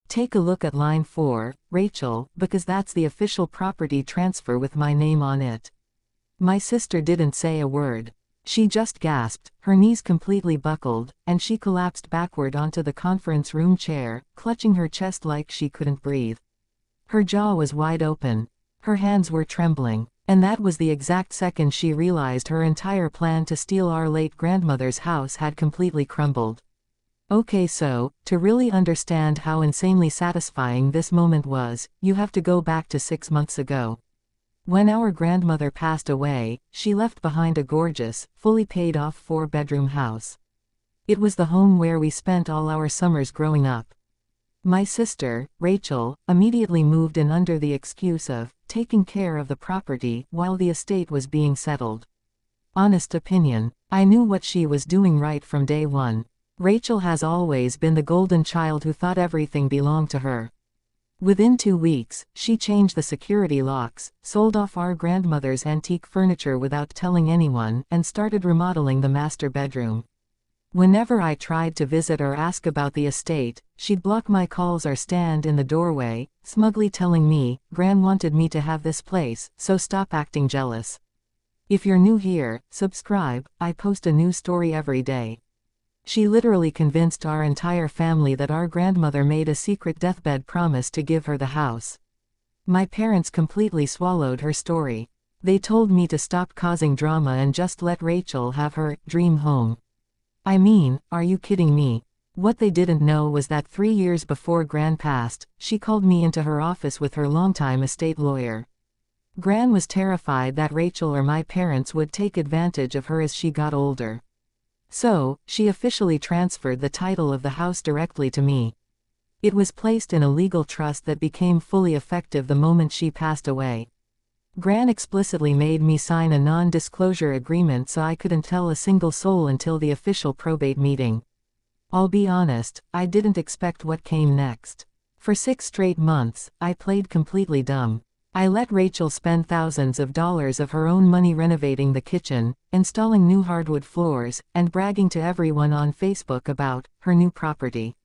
Take a look at line 4, Rachel, because that's the official property transfer with my name on it. My sister didn't say a word. She just gasped, her knees completely buckled, and she collapsed backward onto the conference room chair, clutching her chest like she couldn't breathe. Her jaw was wide open. Her hands were trembling. And that was the exact second she realized her entire plan to steal our late grandmother's house had completely crumbled. Okay, so, to really understand how insanely satisfying this moment was, you have to go back to 6 months ago. When our grandmother passed away, she left behind a gorgeous, fully paid off 4-bedroom house. It was the home where we spent all our summers growing up. My sister, Rachel, immediately moved in under the excuse of taking care of the property while the estate was being settled. Honest opinion, I knew what she was doing right from day one. Rachel has always been the golden child who thought everything belonged to her. Within 2 weeks, she changed the security locks, sold off our grandmother's antique furniture without telling anyone, and started remodeling the master bedroom. Whenever I tried to visit or ask about the estate, she'd block my calls or stand in the doorway, smugly telling me, "Gran wanted me to have this place, so stop acting jealous." If you're new here, subscribe, I post a new story every day. She literally convinced our entire family that our grandmother made a secret deathbed promise to give her the house. My parents completely swallowed her story. They told me to stop causing drama and just let Rachel have her dream home. I mean, are you kidding me? What they didn't know was that 3 years before Gran passed, she called me into her office with her longtime estate lawyer. Gran was terrified that Rachel or my parents would take advantage of her as she got older. So, she officially transferred the title of the house directly to me. It was placed in a legal trust that became fully effective the moment she passed away. Gran explicitly made me sign a non-disclosure agreement so I couldn't tell a single soul until the official probate meeting. I'll be honest, I didn't expect what came next. For 6 straight months, I played completely dumb. I let Rachel spend thousands of dollars of her own money renovating the kitchen, installing new hardwood floors, and bragging to everyone on Facebook about her new property.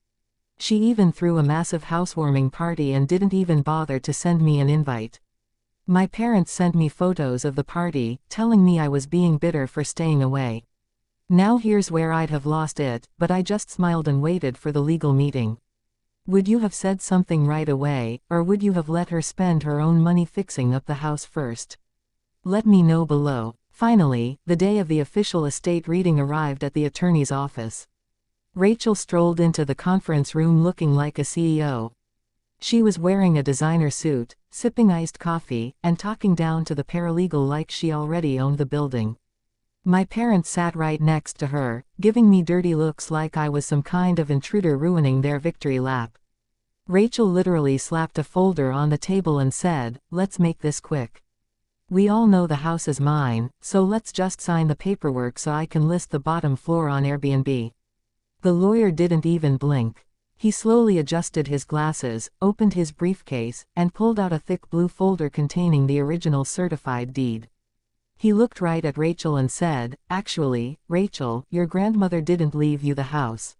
She even threw a massive housewarming party and didn't even bother to send me an invite. My parents sent me photos of the party, telling me I was being bitter for staying away. Now here's where I'd have lost it, but I just smiled and waited for the legal meeting. Would you have said something right away, or would you have let her spend her own money fixing up the house first? Let me know below. Finally, the day of the official estate reading arrived at the attorney's office. Rachel strolled into the conference room looking like a CEO. She was wearing a designer suit, sipping iced coffee, and talking down to the paralegal like she already owned the building. My parents sat right next to her, giving me dirty looks like I was some kind of intruder ruining their victory lap. Rachel literally slapped a folder on the table and said, "Let's make this quick. We all know the house is mine, so let's just sign the paperwork so I can list the bottom floor on Airbnb." The lawyer didn't even blink. He slowly adjusted his glasses, opened his briefcase, and pulled out a thick blue folder containing the original certified deed. He looked right at Rachel and said, "Actually, Rachel, your grandmother didn't leave you the house.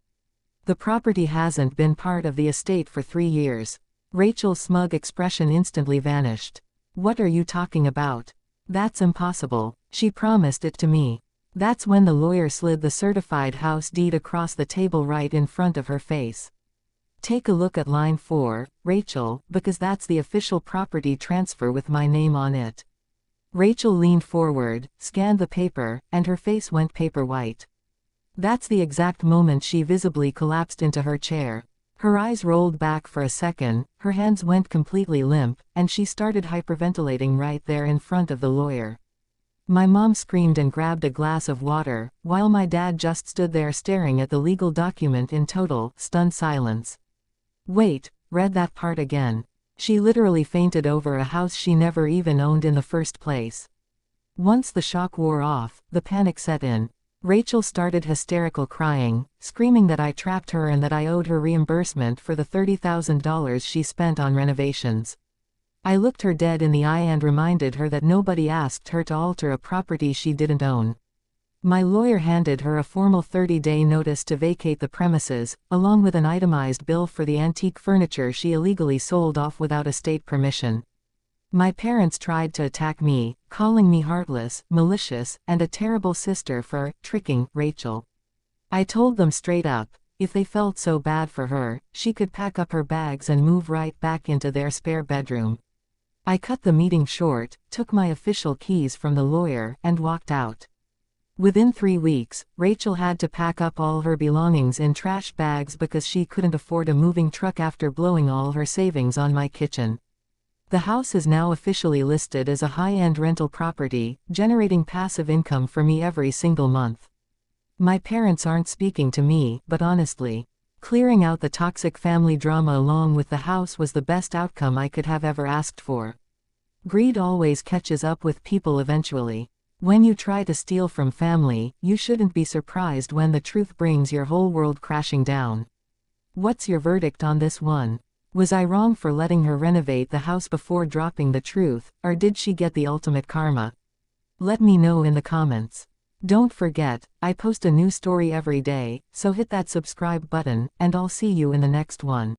The property hasn't been part of the estate for 3 years." Rachel's smug expression instantly vanished. "What are you talking about? That's impossible. She promised it to me." That's when the lawyer slid the certified house deed across the table right in front of her face. Take a look at line 4, Rachel, because that's the official property transfer with my name on it. Rachel leaned forward, scanned the paper, and her face went paper white. That's the exact moment she visibly collapsed into her chair. Her eyes rolled back for a second, her hands went completely limp, and she started hyperventilating right there in front of the lawyer. My mom screamed and grabbed a glass of water, while my dad just stood there staring at the legal document in total, stunned silence. "Wait, read that part again." She literally fainted over a house she never even owned in the first place. Once the shock wore off, the panic set in. Rachel started hysterical crying, screaming that I trapped her and that I owed her reimbursement for the $30,000 she spent on renovations. I looked her dead in the eye and reminded her that nobody asked her to alter a property she didn't own. My lawyer handed her a formal 30-day notice to vacate the premises, along with an itemized bill for the antique furniture she illegally sold off without estate permission. My parents tried to attack me, calling me heartless, malicious, and a terrible sister for tricking Rachel. I told them straight up, if they felt so bad for her, she could pack up her bags and move right back into their spare bedroom. I cut the meeting short, took my official keys from the lawyer, and walked out. Within 3 weeks, Rachel had to pack up all her belongings in trash bags because she couldn't afford a moving truck after blowing all her savings on my kitchen. The house is now officially listed as a high-end rental property, generating passive income for me every single month. My parents aren't speaking to me, but honestly, clearing out the toxic family drama along with the house was the best outcome I could have ever asked for. Greed always catches up with people eventually. When you try to steal from family, you shouldn't be surprised when the truth brings your whole world crashing down. What's your verdict on this one? Was I wrong for letting her renovate the house before dropping the truth, or did she get the ultimate karma? Let me know in the comments. Don't forget, I post a new story every day, so hit that subscribe button, and I'll see you in the next one.